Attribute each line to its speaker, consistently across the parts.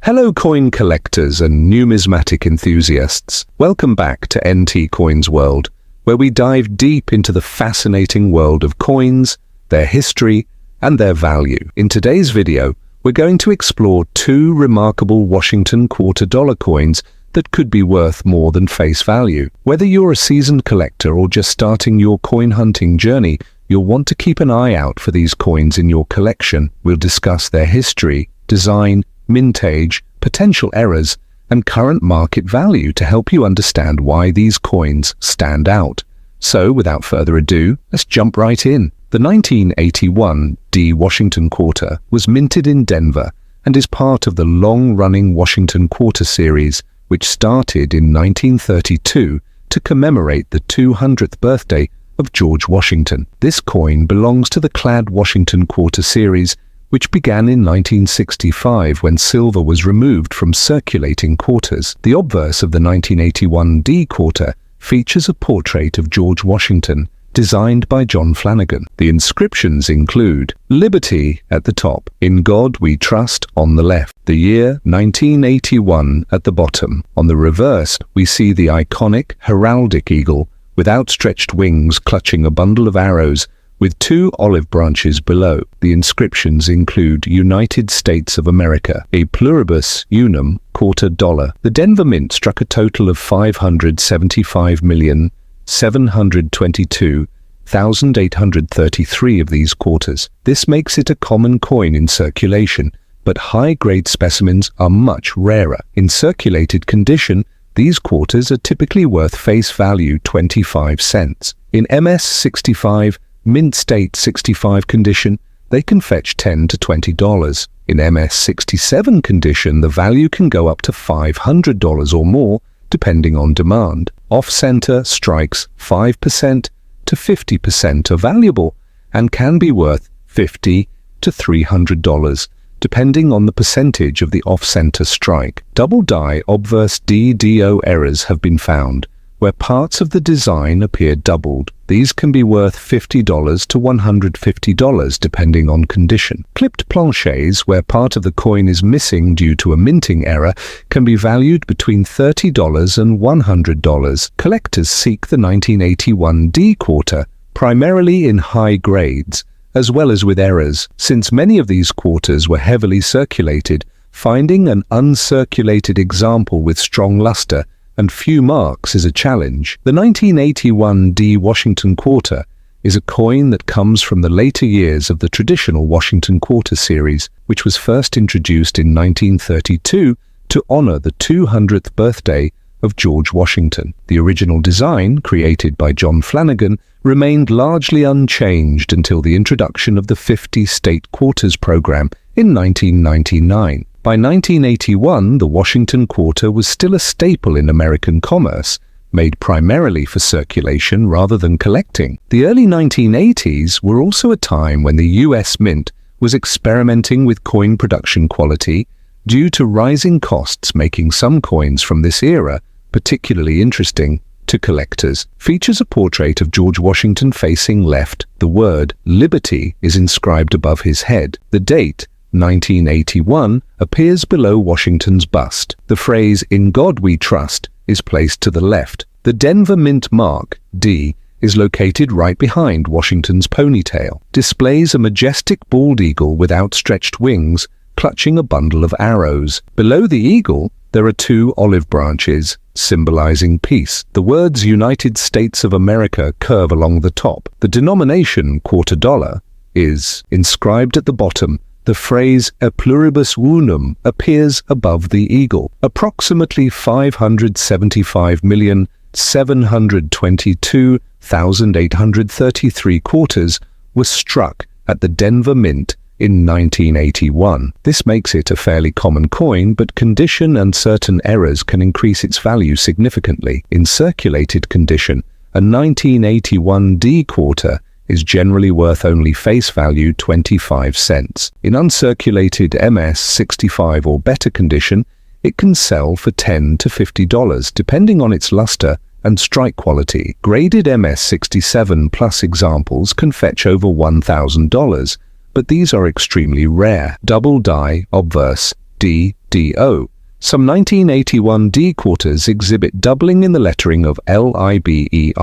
Speaker 1: Hello coin collectors and numismatic enthusiasts. Welcome back to NT Coins World, where we dive deep into the fascinating world of coins, their history, and their value. In today's video, we're going to explore two remarkable Washington quarter dollar coins that could be worth more than face value. Whether you're a seasoned collector or just starting your coin hunting journey, you'll want to keep an eye out for these coins in your collection. We'll discuss their history, design, mintage, potential errors, and current market value to help you understand why these coins stand out. So, without further ado, let's jump right in. The 1981 D Washington Quarter was minted in Denver and is part of the long-running Washington Quarter series, which started in 1932 to commemorate the 200th birthday of George Washington. This coin belongs to the clad Washington Quarter series, which began in 1965 when silver was removed from circulating quarters. The obverse of the 1981 D Quarter features a portrait of George Washington, designed by John Flanagan. The inscriptions include Liberty at the top, In God We Trust on the left, the year 1981 at the bottom. On the reverse, we see the iconic heraldic eagle with outstretched wings clutching a bundle of arrows with two olive branches below. The inscriptions include United States of America, a pluribus unum quarter dollar. The Denver Mint struck a total of 575,722,833 of these quarters. This makes it a common coin in circulation, but high-grade specimens are much rarer. In circulated condition, these quarters are typically worth face value 25 cents. In MS65, mint state 65 condition, they can fetch $10 to $20. In MS67 condition, the value can go up to $500 or more, depending on demand. Off-center strikes 5% to 50% are valuable and can be worth $50 to $300, depending on the percentage of the off-center strike. Double die obverse DDO errors have been found, where parts of the design appear doubled. These can be worth $50 to $150 depending on condition. Clipped planchets, where part of the coin is missing due to a minting error, can be valued between $30 and $100. Collectors seek the 1981 D Quarter primarily in high grades, as well as with errors. Since many of these quarters were heavily circulated, finding an uncirculated example with strong luster and few marks is a challenge. The 1981 D Washington Quarter is a coin that comes from the later years of the traditional Washington Quarter series, which was first introduced in 1932 to honor the 200th birthday of George Washington. The original design, created by John Flanagan, remained largely unchanged until the introduction of the 50 state quarters program in 1999. By 1981, the Washington Quarter was still a staple in American commerce, made primarily for circulation rather than collecting. The early 1980s were also a time when the U.S. Mint was experimenting with coin production quality due to rising costs, making some coins from this era particularly interesting to collectors. Features a portrait of George Washington facing left. The word Liberty is inscribed above his head. The date 1981 appears below Washington's bust. The phrase, In God We Trust, is placed to the left. The Denver Mint mark, D, is located right behind Washington's ponytail. Displays a majestic bald eagle with outstretched wings, clutching a bundle of arrows. Below the eagle, there are two olive branches, symbolizing peace. The words United States of America curve along the top. The denomination, quarter dollar, is inscribed at the bottom. The phrase a pluribus unum appears above the eagle. Approximately 575,722,833 quarters were struck at the Denver Mint in 1981. This makes it a fairly common coin, but condition and certain errors can increase its value significantly. In circulated condition, a 1981 D Quarter is generally worth only face value 25 cents. In uncirculated MS65 or better condition, it can sell for $10 to $50 depending on its luster and strike quality. Graded MS67 plus examples can fetch over $1,000, but these are extremely rare. Double die obverse D DO. Some 1981D quarters exhibit doubling in the lettering of LIBERTY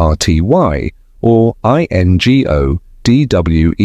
Speaker 1: or INGO DWETRUST.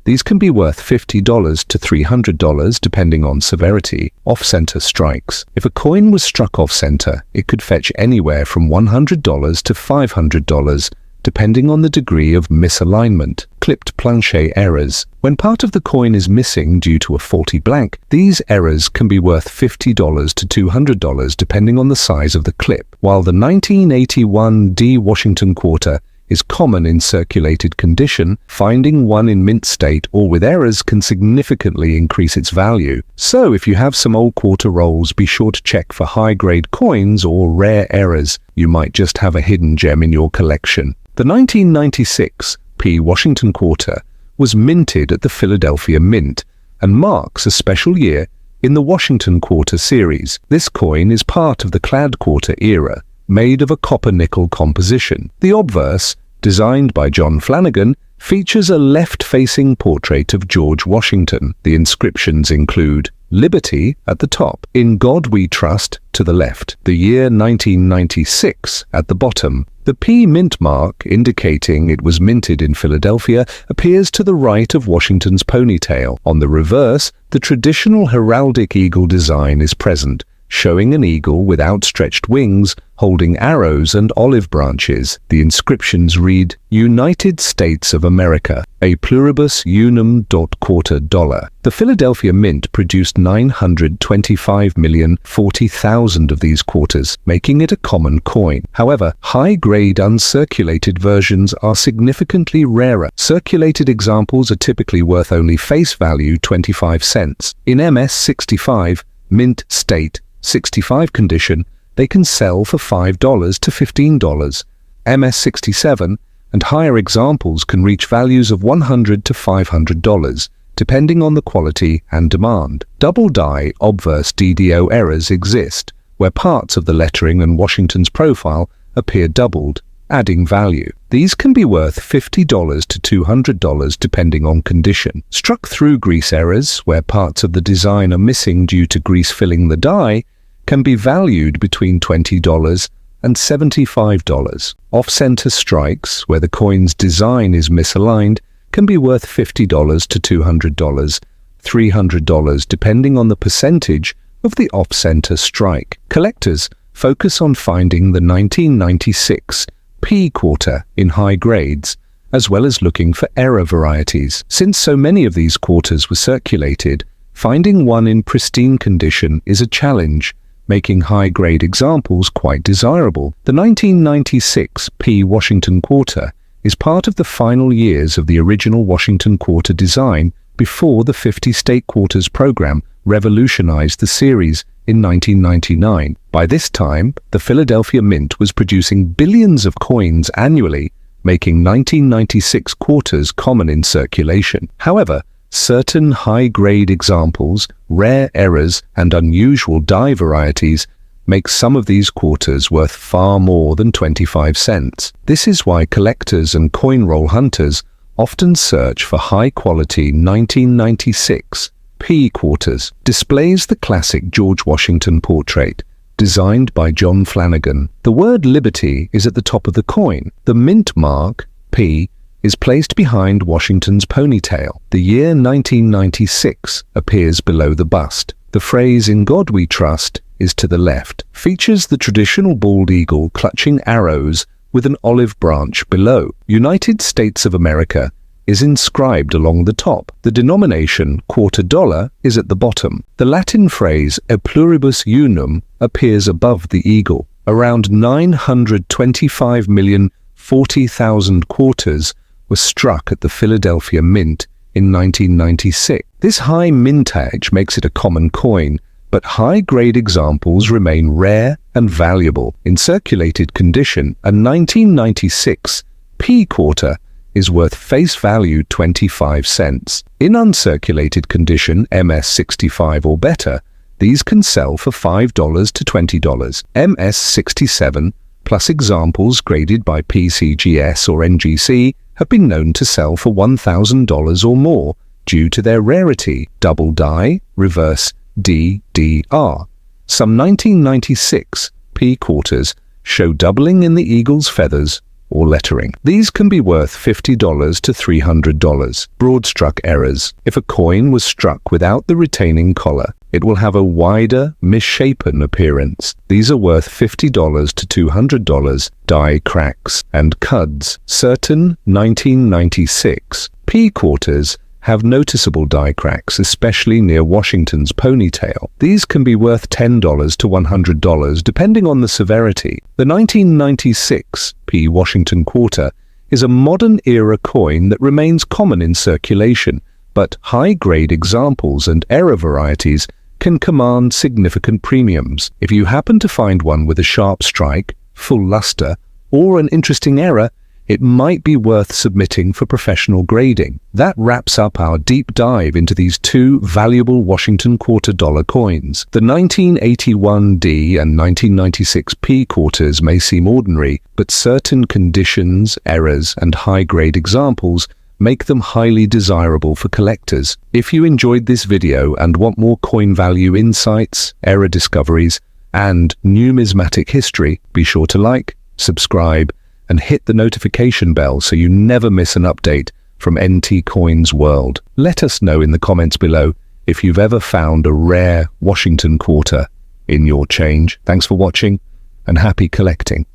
Speaker 1: These can be worth $50 to $300 depending on severity. Off-center strikes. If a coin was struck off-center, it could fetch anywhere from $100 to $500 depending on the degree of misalignment. Clipped planchet errors. When part of the coin is missing due to a faulty blank, these errors can be worth $50 to $200 depending on the size of the clip. While the 1981D Washington quarter is common in circulated condition, finding one in mint state or with errors can significantly increase its value. So if you have some old quarter rolls, be sure to check for high-grade coins or rare errors. You might just have a hidden gem in your collection. The 1996 P Washington quarter was minted at the Philadelphia Mint and marks a special year in the Washington quarter series. This coin is part of the clad quarter era, made of a copper-nickel composition. The obverse, designed by John Flanagan, features a left-facing portrait of George Washington. The inscriptions include Liberty at the top, In God We Trust to the left, the year 1996 at the bottom. The P mint mark, indicating it was minted in Philadelphia, appears to the right of Washington's ponytail. On the reverse, the traditional heraldic eagle design is present, showing an eagle with outstretched wings, holding arrows and olive branches. The inscriptions read, United States of America, a pluribus unum quarter dollar. The Philadelphia Mint produced 925,040,000 of these quarters, making it a common coin. However, high-grade uncirculated versions are significantly rarer. Circulated examples are typically worth only face value 25 cents. In MS-65, mint state, 65 condition, they can sell for $5 to $15. MS-67 and higher examples can reach values of $100 to $500, depending on the quality and demand. Double die obverse DDO errors exist, where parts of the lettering and Washington's profile appear doubled, adding value. These can be worth $50 to $200 depending on condition. Struck through grease errors, where parts of the design are missing due to grease filling the die, can be valued between $20 and $75. Off-center strikes, where the coin's design is misaligned, can be worth $50 to $200, $300 depending on the percentage of the off-center strike. Collectors focus on finding the 1996 P quarter in high grades, as well as looking for error varieties. Since so many of these quarters were circulated, finding one in pristine condition is a challenge, making high-grade examples quite desirable. The 1996 P Washington quarter is part of the final years of the original Washington quarter design before the 50-state quarters program revolutionized the series in 1999. By this time, the Philadelphia Mint was producing billions of coins annually, making 1996 quarters common in circulation. However, certain high-grade examples, rare errors, and unusual die varieties make some of these quarters worth far more than 25 cents. This is why collectors and coin roll hunters often search for high-quality 1996 P quarters. Displays the classic George Washington portrait, designed by John Flanagan. The word Liberty is at the top of the coin. The mint mark, P, is placed behind Washington's ponytail. The year 1996 appears below the bust. The phrase "In God We Trust" is to the left, features the traditional bald eagle clutching arrows with an olive branch below. United States of America is inscribed along the top. The denomination quarter dollar is at the bottom. The Latin phrase "e pluribus unum" appears above the eagle. Around 925,040,000 quarters were struck at the Philadelphia Mint in 1996. This high mintage makes it a common coin, but high-grade examples remain rare and valuable. In circulated condition, a 1996 P quarter is worth face value 25 cents. In uncirculated condition, MS-65 or better, these can sell for $5 to $20. MS-67 plus examples graded by PCGS or NGC have been known to sell for $1,000 or more due to their rarity. Double die, reverse DDR. Some 1996 P quarters show doubling in the eagle's feathers or lettering. These can be worth $50 to $300. Broad-struck errors. If a coin was struck without the retaining collar, it will have a wider, misshapen appearance. These are worth $50 to $200. Die cracks and cuds. Certain 1996 P quarters have noticeable die cracks, especially near Washington's ponytail. These can be worth $10 to $100 depending on the severity. The 1996 P Washington quarter is a modern-era coin that remains common in circulation, but high-grade examples and error varieties can command significant premiums. If you happen to find one with a sharp strike, full luster, or an interesting error, it might be worth submitting for professional grading. That wraps up our deep dive into these two valuable Washington quarter dollar coins. The 1981 D and 1996 P quarters may seem ordinary, but certain conditions, errors, and high-grade examples make them highly desirable for collectors. If you enjoyed this video and want more coin value insights, error discoveries, and numismatic history, be sure to like, subscribe, and hit the notification bell so you never miss an update from NT Coins World. Let us know in the comments below if you've ever found a rare Washington quarter in your change. Thanks for watching and happy collecting.